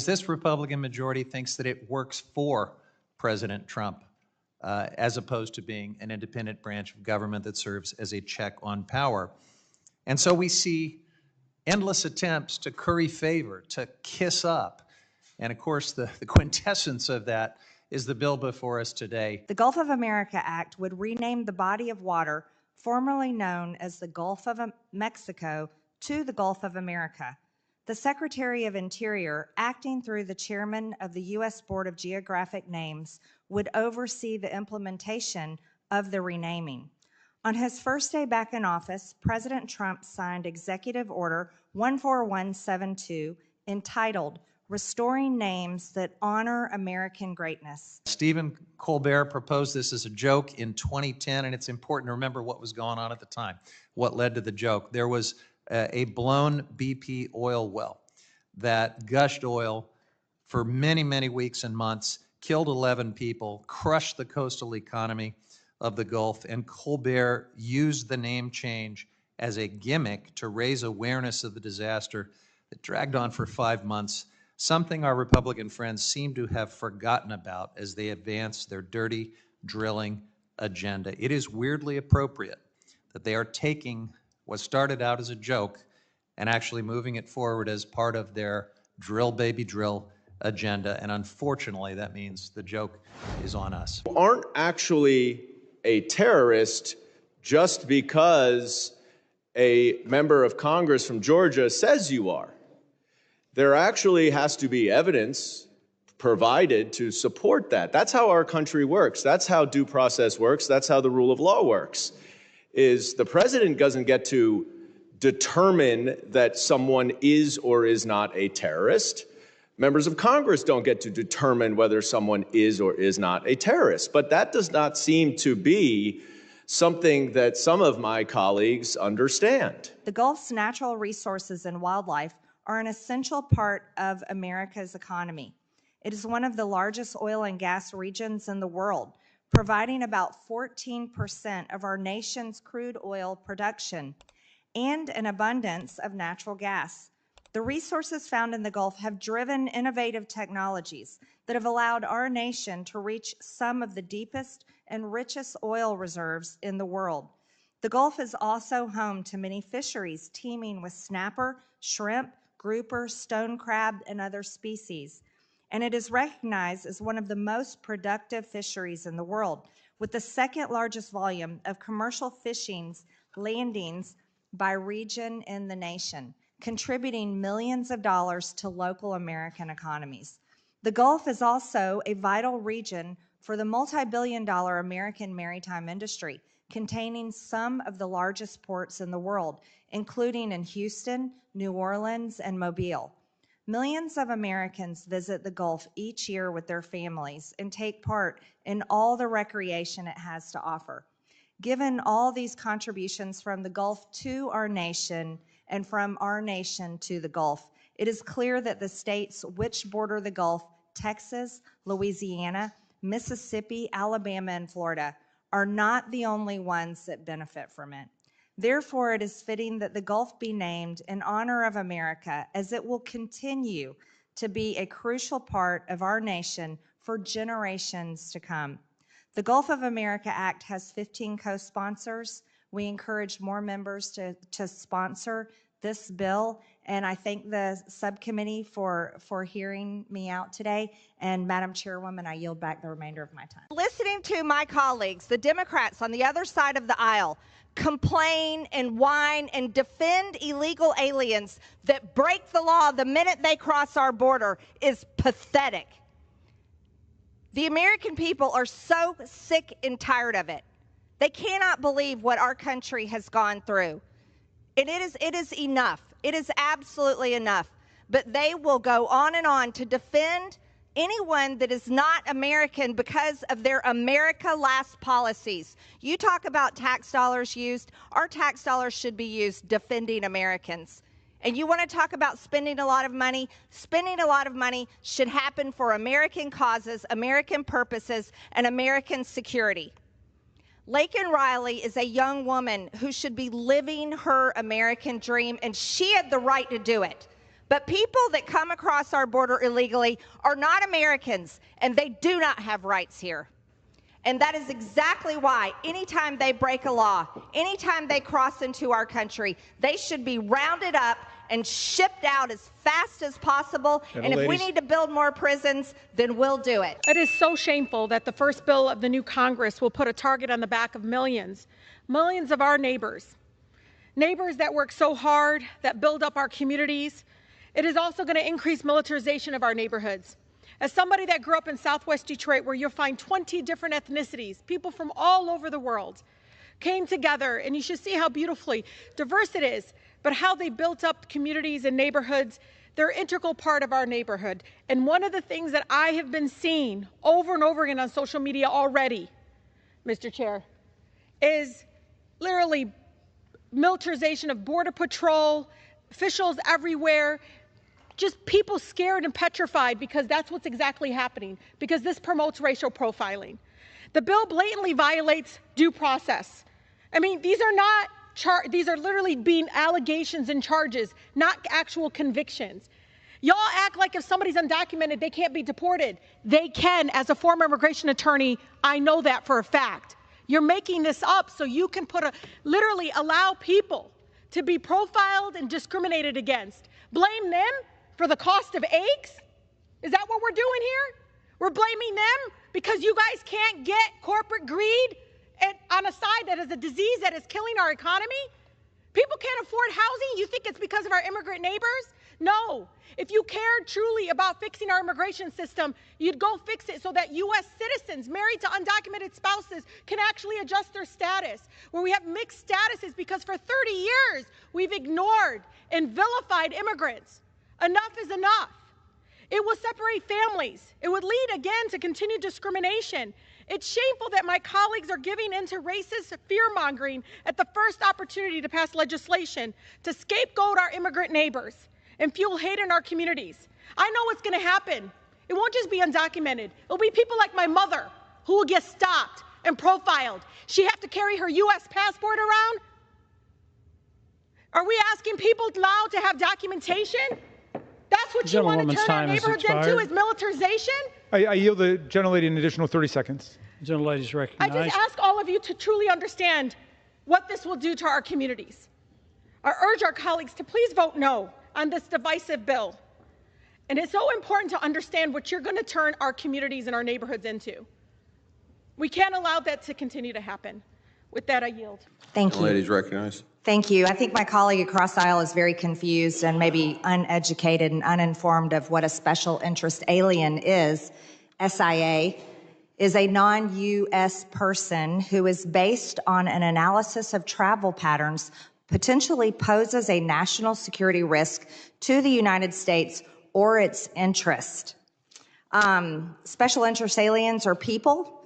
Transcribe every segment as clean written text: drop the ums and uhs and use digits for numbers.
This Republican majority thinks that it works for President Trump, as opposed to being an independent branch of government that serves as a check on power. And so we see endless attempts to curry favor, to kiss up. And of course, the quintessence of that is the bill before us today. The Gulf of America Act would rename the body of water formerly known as the Gulf of Mexico to the Gulf of America. The Secretary of Interior, acting through the chairman of the U.S. Board of Geographic Names, would oversee the implementation of the renaming. On his first day back in office, President Trump signed Executive Order 14172 entitled Restoring Names That Honor American Greatness. Stephen Colbert proposed this as a joke in 2010, and it's important to remember what was going on at the time, what led to the joke. There was a blown BP oil well that gushed oil for many, many weeks and months, killed 11 people, crushed the coastal economy of the Gulf, and Colbert used the name change as a gimmick to raise awareness of the disaster that dragged on for 5 months, something our Republican friends seem to have forgotten about as they advance their dirty drilling agenda. It is weirdly appropriate that they are taking what started out as a joke and actually moving it forward as part of their drill baby drill agenda, and unfortunately that means the joke is on us. You aren't actually a terrorist just because a member of Congress from Georgia says you are. There actually has to be evidence provided to support that. That's how our country works. That's how due process works. That's how the rule of law works. Is the president doesn't get to determine that someone is or is not a terrorist. Members of Congress don't get to determine whether someone is or is not a terrorist. But that does not seem to be something that some of my colleagues understand. The Gulf's natural resources and wildlife are an essential part of America's economy. It is one of the largest oil and gas regions in the world, providing about 14% of our nation's crude oil production and an abundance of natural gas. The resources found in the Gulf have driven innovative technologies that have allowed our nation to reach some of the deepest and richest oil reserves in the world. The Gulf is also home to many fisheries teeming with snapper, shrimp, grouper, stone crab, and other species. And it is recognized as one of the most productive fisheries in the world, with the second largest volume of commercial fishing landings by region in the nation, contributing millions of dollars to local American economies. The Gulf is also a vital region for the multi-billion-dollar American maritime industry, containing some of the largest ports in the world, including in Houston, New Orleans, and Mobile. Millions of Americans visit the Gulf each year with their families and take part in all the recreation it has to offer. Given all these contributions from the Gulf to our nation and from our nation to the Gulf, it is clear that the states which border the Gulf, Texas, Louisiana, Mississippi, Alabama, and Florida, are not the only ones that benefit from it. Therefore, it is fitting that the Gulf be named in honor of America, as it will continue to be a crucial part of our nation for generations to come. The Gulf of America Act has 15 co-sponsors. We encourage more members to sponsor this bill, and I thank the subcommittee for hearing me out today. And Madam Chairwoman, I yield back the remainder of my time. Listening to my colleagues, the Democrats on the other side of the aisle, complain and whine and defend illegal aliens that break the law the minute they cross our border is pathetic. The American people are so sick and tired of it. They cannot believe what our country has gone through. And it is enough. It is absolutely enough. But they will go on and on to defend anyone that is not American because of their America Last policies. You talk about tax dollars used. Our tax dollars should be used defending Americans. And you want to talk about spending a lot of money? Spending a lot of money should happen for American causes, American purposes, and American security. Laken Riley is a young woman who should be living her American dream, and she had the right to do it. But people that come across our border illegally are not Americans, and they do not have rights here. And that is exactly why anytime they break a law, anytime they cross into our country, they should be rounded up and shipped out as fast as possible. And if we need to build more prisons, then we'll do it. It is so shameful that the first bill of the new Congress will put a target on the back of millions of our neighbors that work so hard, that build up our communities. It is also going to increase militarization of our neighborhoods. As somebody that grew up in Southwest Detroit, where you'll find 20 different ethnicities, people from all over the world came together, and you should see how beautifully diverse it is, but how they built up communities and neighborhoods. They're an integral part of our neighborhood. And one of the things that I have been seeing over and over again on social media already, Mr. Chair, is literally militarization of Border Patrol, officials everywhere, just people scared and petrified, because that's what's exactly happening, because this promotes racial profiling. The bill blatantly violates due process. I mean, these are literally being allegations and charges, not actual convictions. Y'all act like if somebody's undocumented, they can't be deported. They can. As a former immigration attorney, I know that for a fact. You're making this up so you can literally allow people to be profiled and discriminated against. Blame them for the cost of eggs? Is that what we're doing here? We're blaming them because you guys can't get corporate greed on a side that is a disease that is killing our economy? People can't afford housing? You think it's because of our immigrant neighbors? No. If you cared truly about fixing our immigration system, you'd go fix it so that U.S. citizens married to undocumented spouses can actually adjust their status, where we have mixed statuses, because for 30 years we've ignored and vilified immigrants. Enough is enough. It will separate families. It would lead again to continued discrimination. It's shameful that my colleagues are giving into racist fear-mongering at the first opportunity to pass legislation to scapegoat our immigrant neighbors and fuel hate in our communities. I know what's going to happen. It won't just be undocumented. It'll be people like my mother who will get stopped and profiled. She have to carry her U.S. passport around? Are we asking people allowed to have documentation? That's what you want to turn our neighborhoods into, is militarization? I yield the gentlelady an additional 30 seconds. The gentlelady is recognized. I just ask all of you to truly understand what this will do to our communities. I urge our colleagues to please vote no on this divisive bill. And it's so important to understand what you're going to turn our communities and our neighborhoods into. We can't allow that to continue to happen. With that, I yield. Thank you. The lady is recognized. Thank you. I think my colleague across the aisle is very confused and maybe uneducated and uninformed of what a special interest alien is. SIA is a non-U.S. person who is based on an analysis of travel patterns, potentially poses a national security risk to the United States or its interest. Special interest aliens are people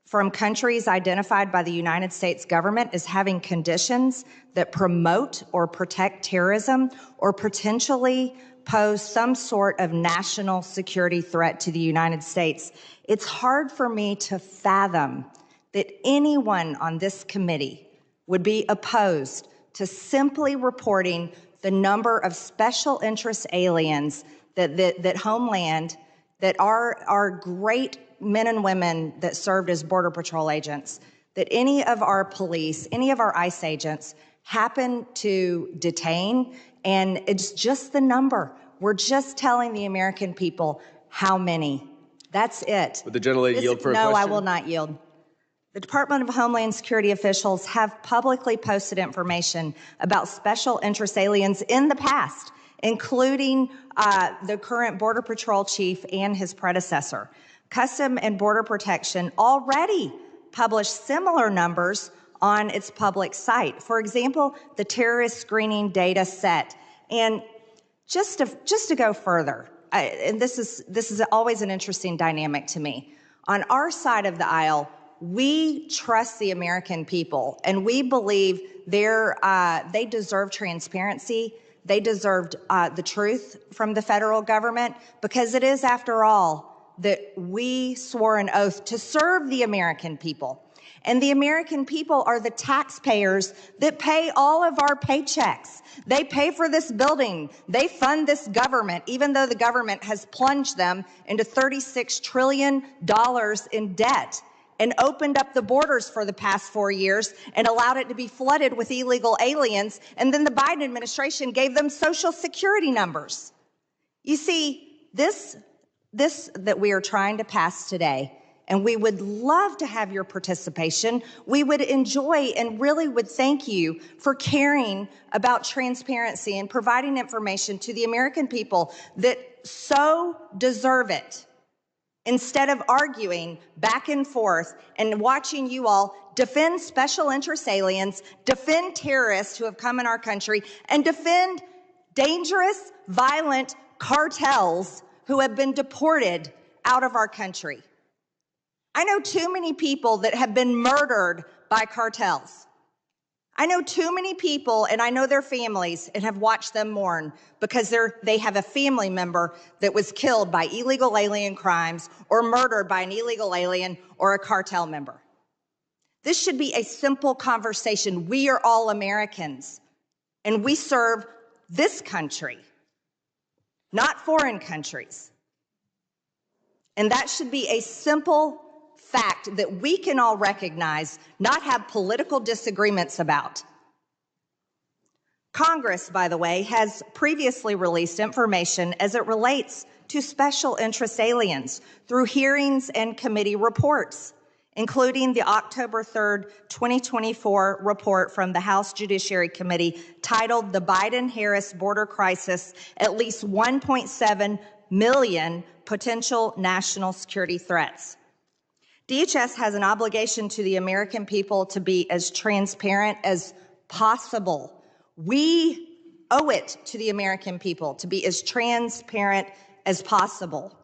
from countries identified by the United States government as having conditions that promote or protect terrorism or potentially pose some sort of national security threat to the United States. It's hard for me to fathom that anyone on this committee would be opposed to simply reporting the number of special interest aliens that Homeland, that are great men and women that served as Border Patrol agents, that any of our police, any of our ICE agents happen to detain, and it's just the number. We're just telling the American people how many. That's it. Would the gentlelady yield for a question? No, I will not yield. The Department of Homeland Security officials have publicly posted information about special interest aliens in the past, including the current Border Patrol chief and his predecessor. Custom and Border Protection already published similar numbers on its public site. For example, the terrorist screening data set. And just to go further, and this is always an interesting dynamic to me. On our side of the aisle, we trust the American people, and we believe they deserve transparency. They deserved the truth from the federal government, because it is, after all, that we swore an oath to serve the American people. And the American people are the taxpayers that pay all of our paychecks. They pay for this building. They fund this government, even though the government has plunged them into $36 trillion in debt and opened up the borders for the past 4 years and allowed it to be flooded with illegal aliens. And then the Biden administration gave them Social Security numbers. You see, this that we are trying to pass today, and we would love to have your participation. We would enjoy and really would thank you for caring about transparency and providing information to the American people that so deserve it, instead of arguing back and forth and watching you all defend special interest aliens, defend terrorists who have come in our country, and defend dangerous, violent cartels who have been deported out of our country. I know too many people that have been murdered by cartels. I know too many people, and I know their families, and have watched them mourn because they have a family member that was killed by illegal alien crimes or murdered by an illegal alien or a cartel member. This should be a simple conversation. We are all Americans, and we serve this country, not foreign countries. And that should be a simple fact that we can all recognize, not have political disagreements about. Congress, by the way, has previously released information as it relates to special interest aliens through hearings and committee reports, including the October 3rd, 2024 report from the House Judiciary Committee titled "The Biden-Harris Border Crisis: At Least 1.7 Million Potential National Security Threats." DHS has an obligation to the American people to be as transparent as possible. We owe it to the American people to be as transparent as possible.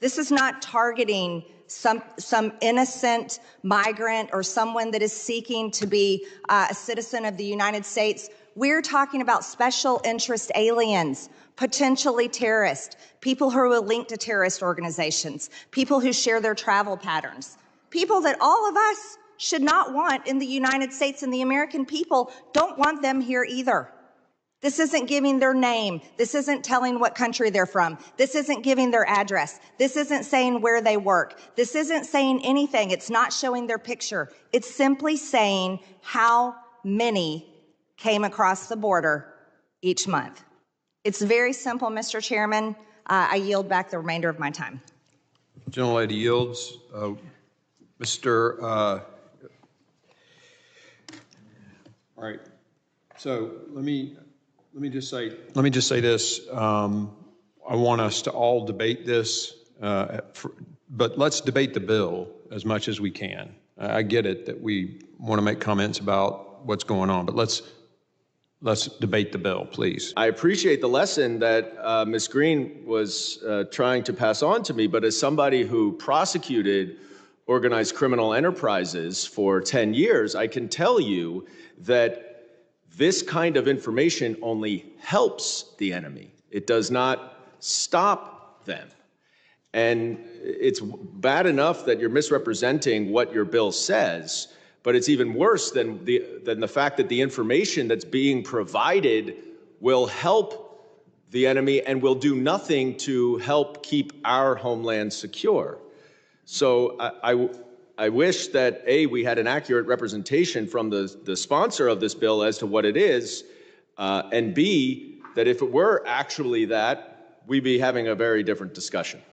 This is not targeting some innocent migrant or someone that is seeking to be a citizen of the United States. We're talking about special interest aliens, potentially terrorists, people who are linked to terrorist organizations, people who share their travel patterns, people that all of us should not want in the United States, and the American people don't want them here either. This isn't giving their name. This isn't telling what country they're from. This isn't giving their address. This isn't saying where they work. This isn't saying anything. It's not showing their picture. It's simply saying how many came across the border each month. It's very simple, Mr. Chairman. I yield back the remainder of my time. Gentlelady yields. All right. So let me just say this. I want us to all debate this, but let's debate the bill as much as we can. I get it that we want to make comments about what's going on, but let's debate the bill, please. I appreciate the lesson that Ms. Greene was trying to pass on to me, but as somebody who prosecuted organized criminal enterprises for 10 years, I can tell you that this kind of information only helps the enemy. It does not stop them. And it's bad enough that you're misrepresenting what your bill says, but it's even worse than the fact that the information that's being provided will help the enemy and will do nothing to help keep our homeland secure. So I wish that, A, we had an accurate representation from the sponsor of this bill as to what it is, and B, that if it were actually that, we'd be having a very different discussion.